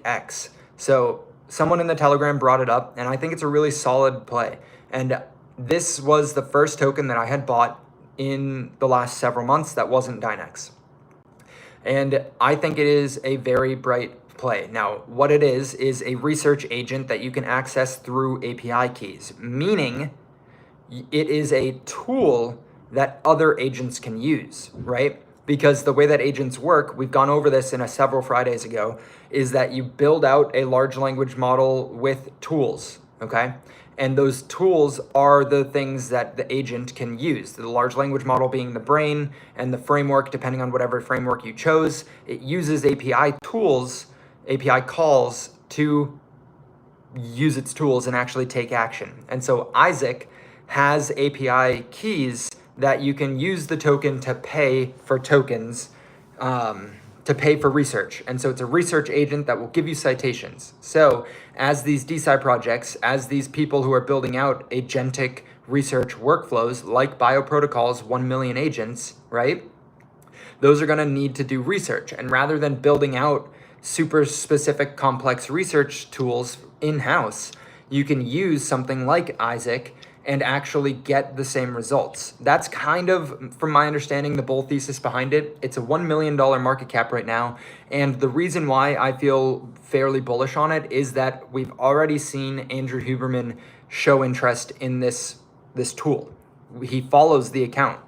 X. So someone in the Telegram brought it up, and I think it's a really solid play. And this was the first token that I had bought in the last several months that wasn't Dynx. And I think it is a very bright play. Now, what it is a research agent that you can access through API keys, meaning it is a tool that other agents can use, right? Because the way that agents work, we've gone over this in a several Fridays ago, is that you build out a large language model with tools, okay? And those tools are the things that the agent can use. The large language model being the brain, and the framework, depending on whatever framework you chose, it uses API tools, API calls to use its tools and actually take action. And so Isaac has API keys that you can use the token to pay for tokens, to pay for research. And so it's a research agent that will give you citations. So as these DeSci projects, as these people who are building out agentic research workflows like bioprotocols, 1 million agents, right? Those are gonna need to do research. And rather than building out super specific complex research tools in-house, you can use something like Isaac and actually get the same results. That's kind of, from my understanding, the bull thesis behind it. It's a $1 million market cap right now. And the reason why I feel fairly bullish on it is that we've already seen Andrew Huberman show interest in this tool. He follows the account.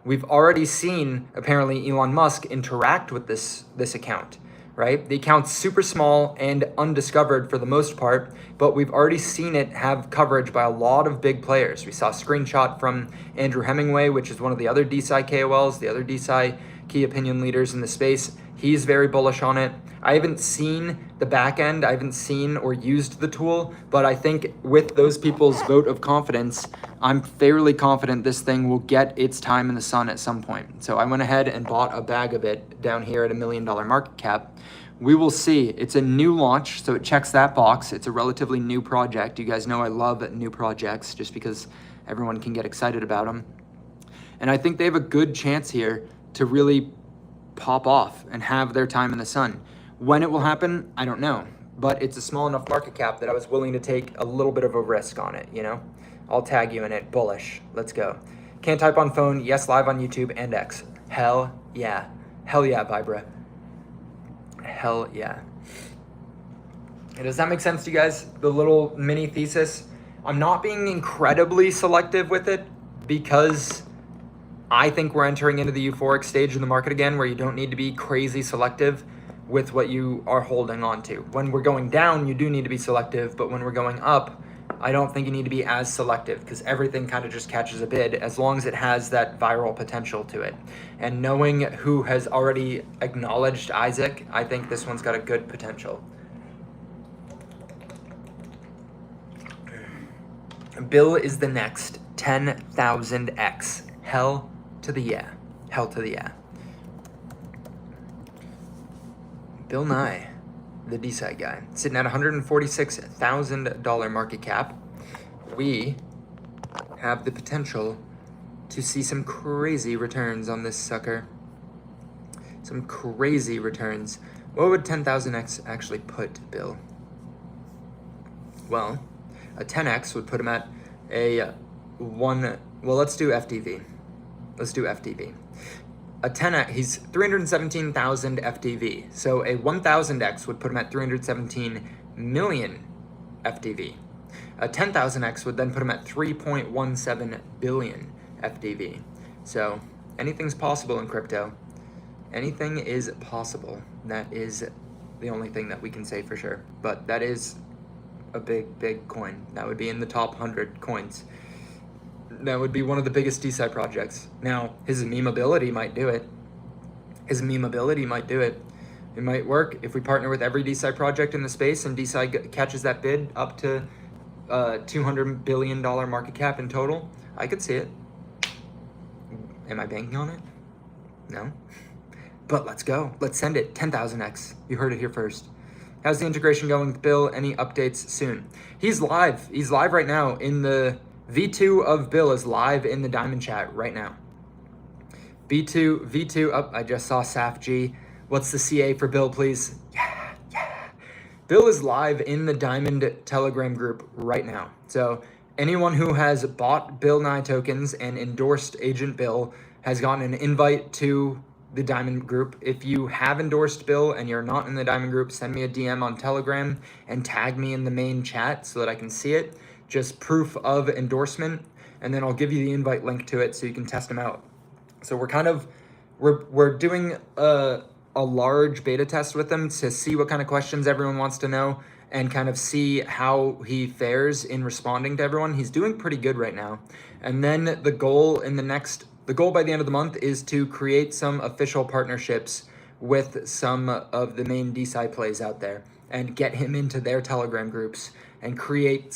We've already seen, apparently, Elon Musk interact with this account, right? The account's super small and undiscovered for the most part, but we've already seen it have coverage by a lot of big players. We saw a screenshot from Andrew Hemingway, which is one of the other DeSci KOLs, the other DeSci key opinion leaders in the space. He's very bullish on it. I haven't seen the back end. I haven't seen or used the tool, but I think with those people's vote of confidence, I'm fairly confident this thing will get its time in the sun at some point. So I went ahead and bought a bag of it down here at $1 million market cap. We will see. It's a new launch, so it checks that box. It's a relatively new project. You guys know I love new projects just because everyone can get excited about them. And I think they have a good chance here to really pop off and have their time in the sun. When it will happen, I don't know, but it's a small enough market cap that I was willing to take a little bit of a risk on it, you know? I'll tag you in it, bullish, let's go. Can't type on phone, yes, live on YouTube and X. Hell yeah, Vibra. Hell yeah. Does that make sense to you guys? The little mini thesis? I'm not being incredibly selective with it because I think we're entering into the euphoric stage of the market again where you don't need to be crazy selective with what you are holding on to. When we're going down, you do need to be selective, but when we're going up, I don't think you need to be as selective because everything kind of just catches a bid as long as it has that viral potential to it. And knowing who has already acknowledged Isaac, I think this one's got a good potential. Bill is the next 10,000x. Hell to the yeah. Hell to the yeah. Bill Nye, the DeSci guy, sitting at $146,000 market cap. We have the potential to see some crazy returns on this sucker. Some crazy returns. What would 10,000x actually put Bill? Well, a 10x would put him at a well, let's do FDV. Let's do FDV. A 10x, he's 317,000 FDV. So a 1,000x would put him at 317 million FDV. A 10,000x would then put him at 3.17 billion FDV. So anything's possible in crypto. Anything is possible. That is the only thing that we can say for sure. But that is a big coin. That would be in the top 100 coins. That would be one of the biggest DeSci projects. Now, his memeability might do it. It might work if we partner with every DeSci project in the space and DeSci catches that bid up to $200 billion market cap in total. I could see it. Am I banking on it? No. But let's go. Let's send it. 10,000x. You heard it here first. How's the integration going with Bill? Any updates soon? He's live. He's live right now in the V2 of Bill is live in the Diamond chat right now. V2 up. I just saw Saf G. What's the CA for Bill, please? Yeah. Bill is live in the Diamond Telegram group right now. So anyone who has bought Bill Nye tokens and endorsed Agent Bill has gotten an invite to the Diamond group. If you have endorsed Bill and you're not in the Diamond group, send me a DM on Telegram and tag me in the main chat so that I can see it. Just proof of endorsement, and then I'll give you the invite link to it so you can test them out. So we're doing a large beta test with them to see what kind of questions everyone wants to know and kind of see how he fares in responding to everyone. He's doing pretty good right now. And then the goal by the end of the month is to create some official partnerships with some of the main DeSci plays out there and get him into their Telegram groups and create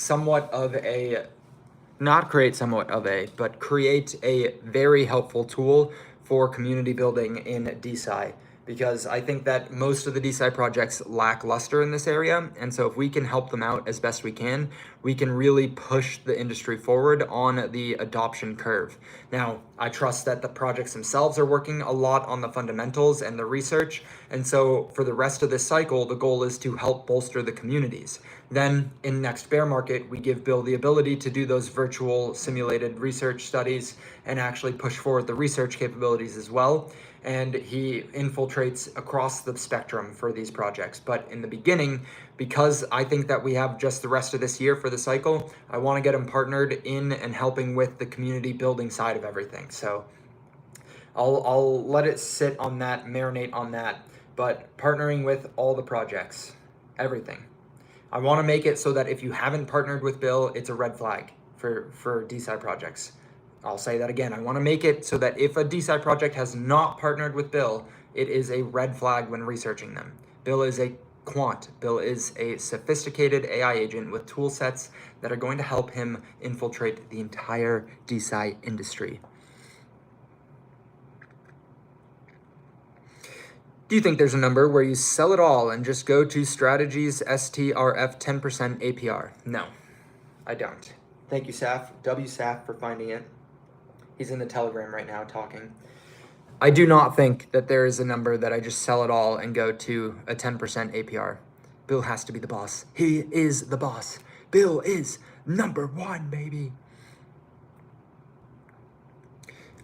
create a very helpful tool for community building in DeSci because I think that most of the DeSci projects lack luster in this area. And so if we can help them out as best we can really push the industry forward on the adoption curve. Now, I trust that the projects themselves are working a lot on the fundamentals and the research. And so for the rest of this cycle, the goal is to help bolster the communities. Then in next bear market, we give Bill the ability to do those virtual simulated research studies and actually push forward the research capabilities as well. And he infiltrates across the spectrum for these projects. But in the beginning, because I think that we have just the rest of this year for the cycle, I want to get him partnered in and helping with the community building side of everything. So I'll let it sit on that, marinate on that, but partnering with all the projects, everything. I want to make it so that if you haven't partnered with Bill, it's a red flag for DeSci projects. I'll say that again. I want to make it so that if a DeSci project has not partnered with Bill, it is a red flag when researching them. Bill is a quant. Bill is a sophisticated AI agent with tool sets that are going to help him infiltrate the entire DeSci industry. Do you think there's a number where you sell it all and just go to strategies STRF 10% APR? No, I don't. Thank you, Saf, WSAF, for finding it. He's in the Telegram right now talking. I do not think that there is a number that I just sell it all and go to a 10% APR. Bill has to be the boss. He is the boss. Bill is number one, baby.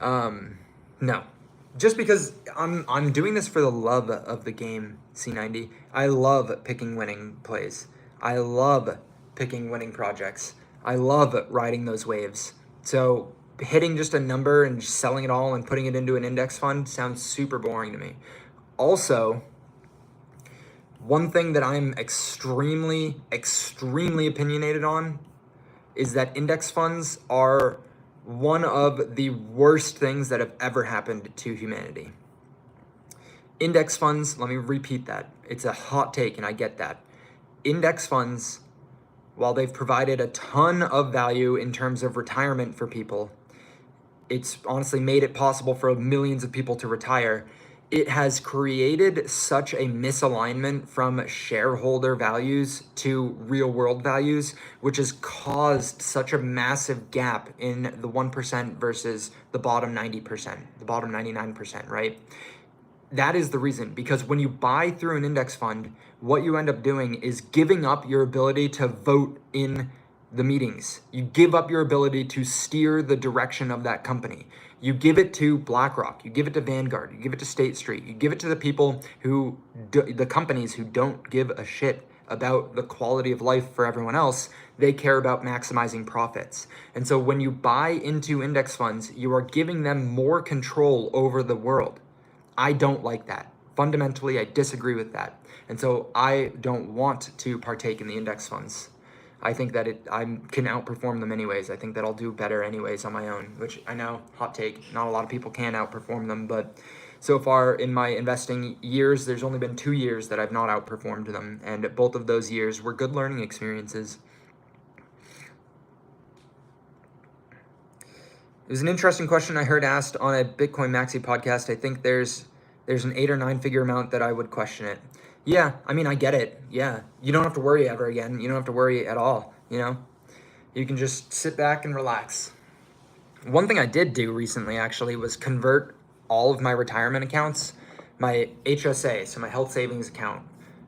No. Just because I'm doing this for the love of the game, C90. I love picking winning plays. I love picking winning projects. I love riding those waves. So hitting just a number and just selling it all and putting it into an index fund sounds super boring to me. Also, one thing that I'm extremely opinionated on is that index funds are one of the worst things that have ever happened to humanity. Index funds, let me repeat that. It's a hot take and I get that. Index funds, while they've provided a ton of value in terms of retirement for people, it's honestly made it possible for millions of people to retire. It has created such a misalignment from shareholder values to real world values, which has caused such a massive gap in the 1% versus the bottom 90%, the bottom 99%, right? That is the reason, because when you buy through an index fund, what you end up doing is giving up your ability to vote in the meetings. You give up your ability to steer the direction of that company. You give it to BlackRock, you give it to Vanguard, you give it to State Street, you give it to the people who, the companies who don't give a shit about the quality of life for everyone else. They care about maximizing profits. And so when you buy into index funds, you are giving them more control over the world. I don't like that. Fundamentally, I disagree with that. And so I don't want to partake in the index funds. I think that I can outperform them anyways. I think that I'll do better anyways on my own, which I know, hot take, not a lot of people can outperform them, but so far in my investing years, there's only been 2 years that I've not outperformed them, and both of those years were good learning experiences. It was an interesting question I heard asked on a Bitcoin Maxi podcast. I think there's an 8 or 9 figure amount that I would question it. Yeah, I mean, I get it. Yeah, you don't have to worry ever again. You don't have to worry at all, you know? You can just sit back and relax. One thing I did do recently, actually, was convert all of my retirement accounts, my HSA, so my health savings account.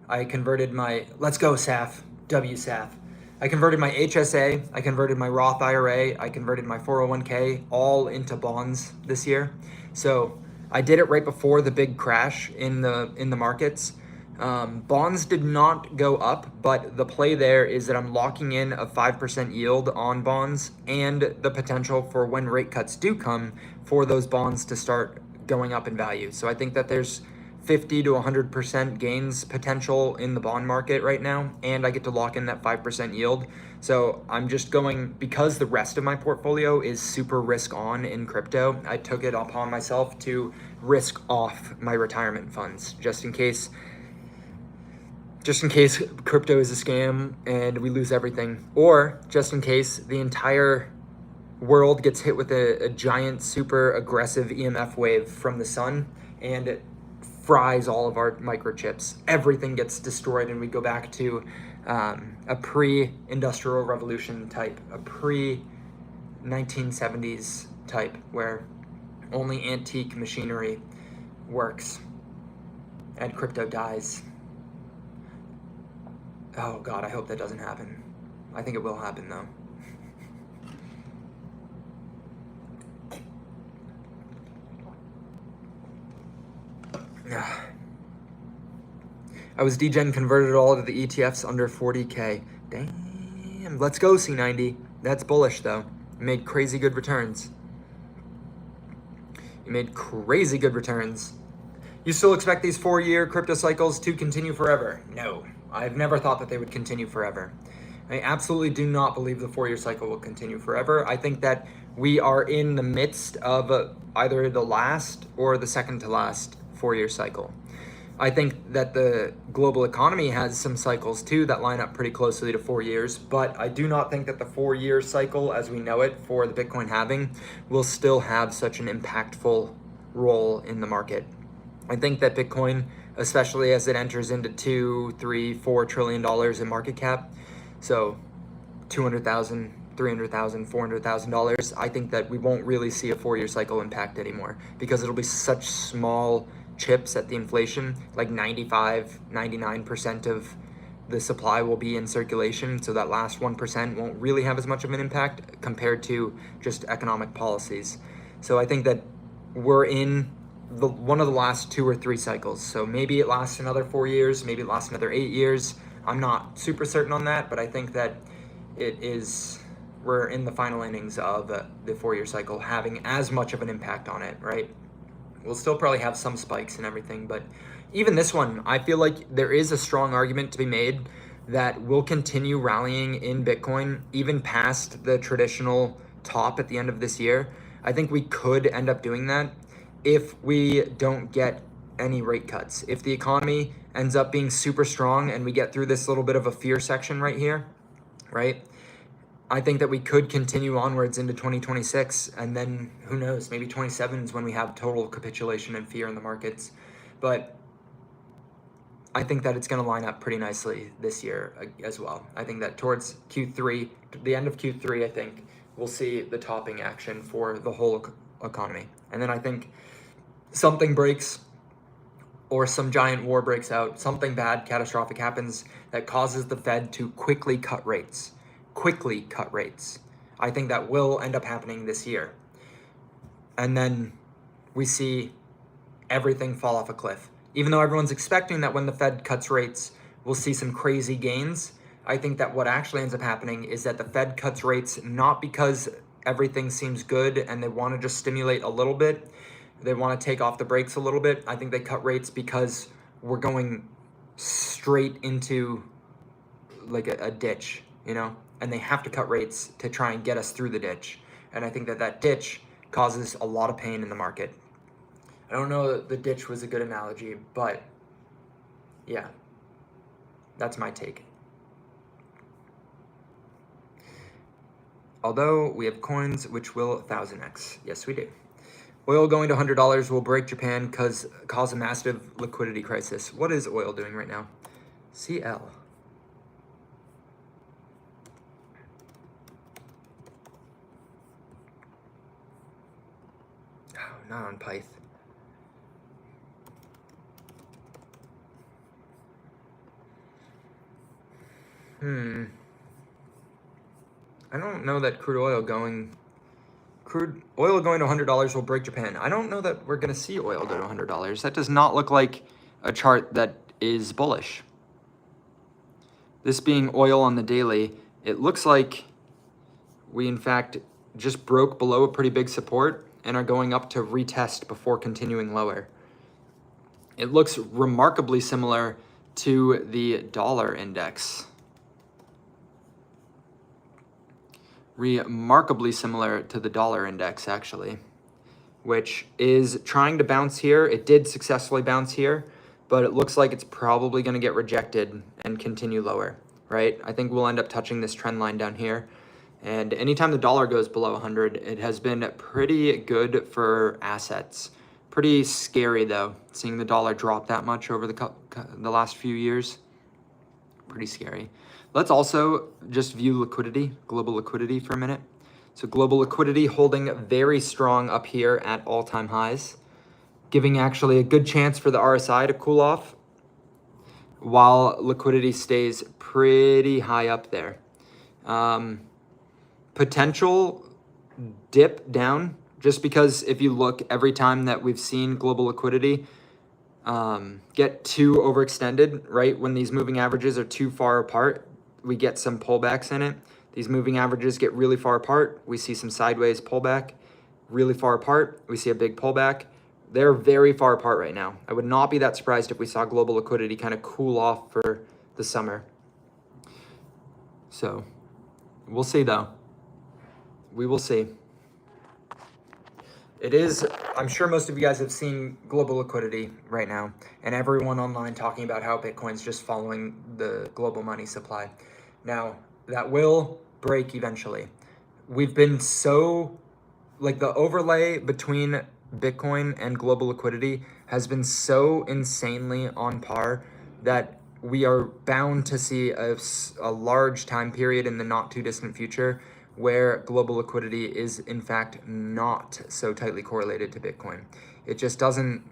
I converted my, let's go, SAF, WSAF. I converted my HSA, I converted my Roth IRA, I converted my 401k, all into bonds this year. So I did it right before the big crash in the markets. Bonds did not go up, but the play there is that I'm locking in a 5% yield on bonds and the potential for when rate cuts do come for those bonds to start going up in value. So I think that there's 50 to 100% gains potential in the bond market right now, and I get to lock in that 5% yield. So I'm just going, because the rest of my portfolio is super risk on in crypto, I took it upon myself to risk off my retirement funds just in case crypto is a scam and we lose everything, or just in case the entire world gets hit with a giant super aggressive EMF wave from the sun and fries all of our microchips. Everything gets destroyed, and we go back to a pre-industrial revolution type, a pre-1970s type, where only antique machinery works and crypto dies. Oh God, I hope that doesn't happen. I think it will happen though. I was degen converted all to the ETFs under 40K. Damn, let's go C90. That's bullish though. You made crazy good returns. You made crazy good returns. You still expect these 4-year crypto cycles to continue forever? No, I've never thought that they would continue forever. I absolutely do not believe the 4-year cycle will continue forever. I think that we are in the midst of either the last or the second to last 4-year cycle. I think that the global economy has some cycles too that line up pretty closely to 4 years, but I do not think that the 4-year cycle as we know it for the Bitcoin halving will still have such an impactful role in the market. I think that Bitcoin, especially as it enters into $2, $3, $4 trillion in market cap, so $200,000, $300,000, $400,000, I think that we won't really see a 4-year cycle impact anymore because it'll be such small chips at the inflation, like 95, 99% of the supply will be in circulation, so that last 1% won't really have as much of an impact compared to just economic policies. So I think that we're in one of the last 2 or 3 cycles. So maybe it lasts another 4 years, maybe it lasts another 8 years. I'm not super certain on that, but I think that we're in the final innings of the 4-year cycle having as much of an impact on it, right? We'll still probably have some spikes and everything, but even this one, I feel like there is a strong argument to be made that we'll continue rallying in Bitcoin even past the traditional top at the end of this year. I think we could end up doing that if we don't get any rate cuts. If the economy ends up being super strong and we get through this little bit of a fear section right here, right? I think that we could continue onwards into 2026, and then who knows, maybe 27 is when we have total capitulation and fear in the markets. But I think that it's going to line up pretty nicely this year as well. I think that towards Q3, the end of Q3, I think we'll see the topping action for the whole economy. And then I think something breaks or some giant war breaks out, something bad, catastrophic happens that causes the Fed to quickly cut rates. I think that will end up happening this year. And then we see everything fall off a cliff. Even though everyone's expecting that when the Fed cuts rates, we'll see some crazy gains, I think that what actually ends up happening is that the Fed cuts rates not because everything seems good and they want to just stimulate a little bit, they want to take off the brakes a little bit. I think they cut rates because we're going straight into like a ditch, you know? And they have to cut rates to try and get us through the ditch. And I think that that ditch causes a lot of pain in the market. I don't know that the ditch was a good analogy, but yeah, that's my take. Although we have coins which will 1000x. Yes, we do. Oil going to $100 will break Japan cause a massive liquidity crisis. What is oil doing right now? CL. Not on Pyth. I don't know that crude oil going to $100 will break Japan. I don't know that we're going to see oil go to $100. That does not look like a chart that is bullish. This being oil on the daily, it looks like we in fact just broke below a pretty big support and are going up to retest before continuing lower. It looks remarkably similar to the dollar index. Remarkably similar to the dollar index, actually, which is trying to bounce here. It did successfully bounce here, but it looks like it's probably going to get rejected and continue lower, right? I think we'll end up touching this trend line down here. And anytime the dollar goes below 100, it has been pretty good for assets, Pretty scary though, seeing the dollar drop that much over the last few years. Pretty scary. Let's also just view liquidity, global liquidity for a minute. So global liquidity holding very strong up here at all-time highs, giving actually a good chance for the RSI to cool off while liquidity stays pretty high up there. Potential dip down, just because if you look every time that we've seen global liquidity get too overextended, right? When these moving averages are too far apart, we get some pullbacks in it. These moving averages get really far apart. We see some sideways pullback, really far apart. We see a big pullback. They're very far apart right now. I would not be that surprised if we saw global liquidity kind of cool off for the summer. So we'll see though. We will see. It is, I'm sure most of you guys have seen global liquidity right now and everyone online talking about how Bitcoin's just following the global money supply. Now, that will break eventually. We've been so, like the overlay between Bitcoin and global liquidity has been so insanely on par that we are bound to see a large time period in the not too distant future where global liquidity is in fact not so tightly correlated to Bitcoin. It just doesn't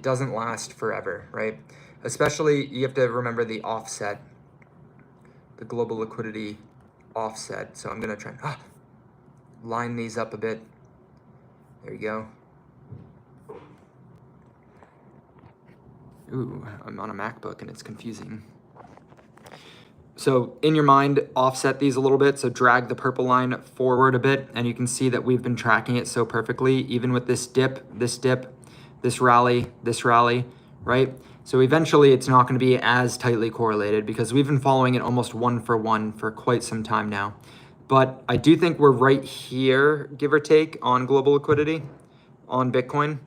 last forever, right? Especially you have to remember the offset, the global liquidity offset. So I'm gonna try and line these up a bit. There you go. Ooh, I'm on a MacBook and it's confusing. So in your mind, offset these a little bit. So drag the purple line forward a bit, and you can see that we've been tracking it so perfectly, even with this dip, this rally, right? So eventually it's not going to be as tightly correlated because we've been following it almost one for one for quite some time now. But I do think we're right here, give or take, on global liquidity, on Bitcoin.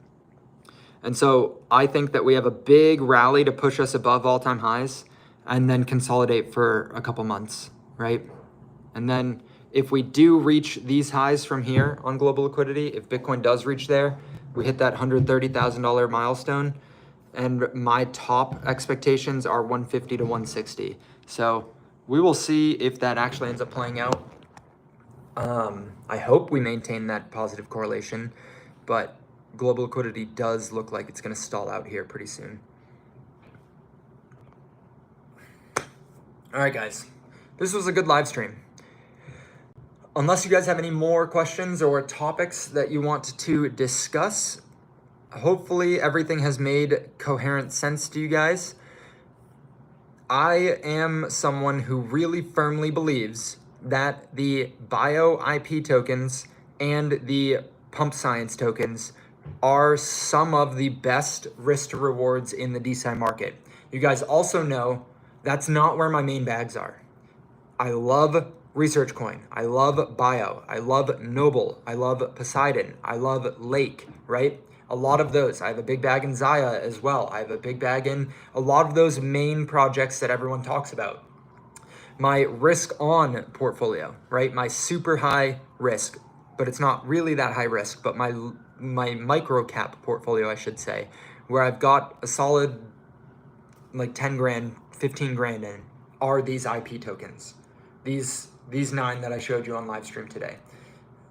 And so I think that we have a big rally to push us above all-time highs and then consolidate for a couple months, right? And then if we do reach these highs from here on global liquidity, if Bitcoin does reach there, we hit that $130,000 milestone, and my top expectations are 150 to 160. So we will see if that actually ends up playing out. I hope we maintain that positive correlation, but global liquidity does look like it's going to stall out here pretty soon. All right, guys, this was a good live stream. Unless you guys have any more questions or topics that you want to discuss, hopefully everything has made coherent sense to you guys. I am someone who really firmly believes that the bio IP tokens and the pump science tokens are some of the best risk to rewards in the DeSci market. You guys also know that's not where my main bags are. I love Research Coin. I love Bio. I love Noble. I love Poseidon. I love Lake, right? A lot of those. I have a big bag in Zaya as well. I have a big bag in a lot of those main projects that everyone talks about. My risk on portfolio, right? My super high risk, but it's not really that high risk, but my micro cap portfolio, I should say, where I've got a solid like 10 grand, 15 grand in, are these IP tokens. These 9 that I showed you on live stream today,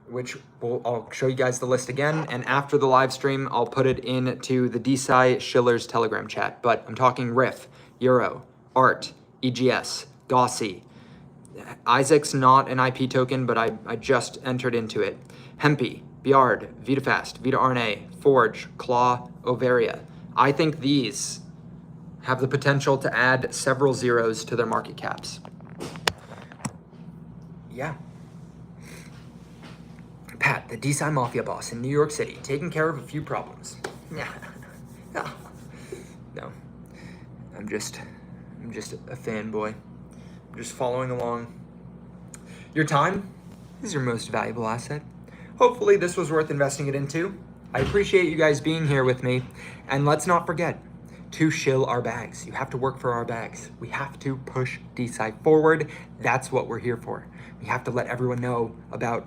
which I'll show you guys the list again. And after the live stream, I'll put it into the DeSci Schiller's Telegram chat. But I'm talking Riff, Euro, Art, EGS, Gaussy. Isaac's not an IP token, but I just entered into it. Hempy, Biard, VitaFast, VitaRNA, Forge, Claw, Ovaria. I think these have the potential to add several zeros to their market caps. Yeah. Pat, the DeSci Mafia boss in New York City, taking care of a few problems. Yeah. No. I'm just a fanboy. I'm just following along. Your time is your most valuable asset. Hopefully this was worth investing it into. I appreciate you guys being here with me. And let's not forget to shill our bags. You have to work for our bags. We have to push DeSci forward. That's what we're here for. We have to let everyone know about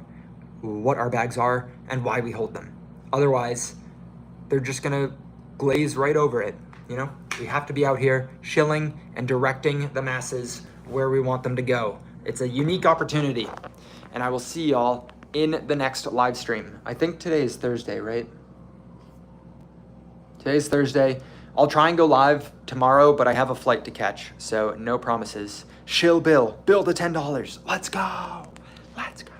what our bags are and why we hold them. Otherwise, they're just gonna glaze right over it. You know, we have to be out here shilling and directing the masses where we want them to go. It's a unique opportunity, and I will see y'all in the next live stream. I think today is Thursday, right? Today's Thursday. I'll try and go live tomorrow, but I have a flight to catch, so no promises. Shill Bill, bill the $10. Let's go. Let's go.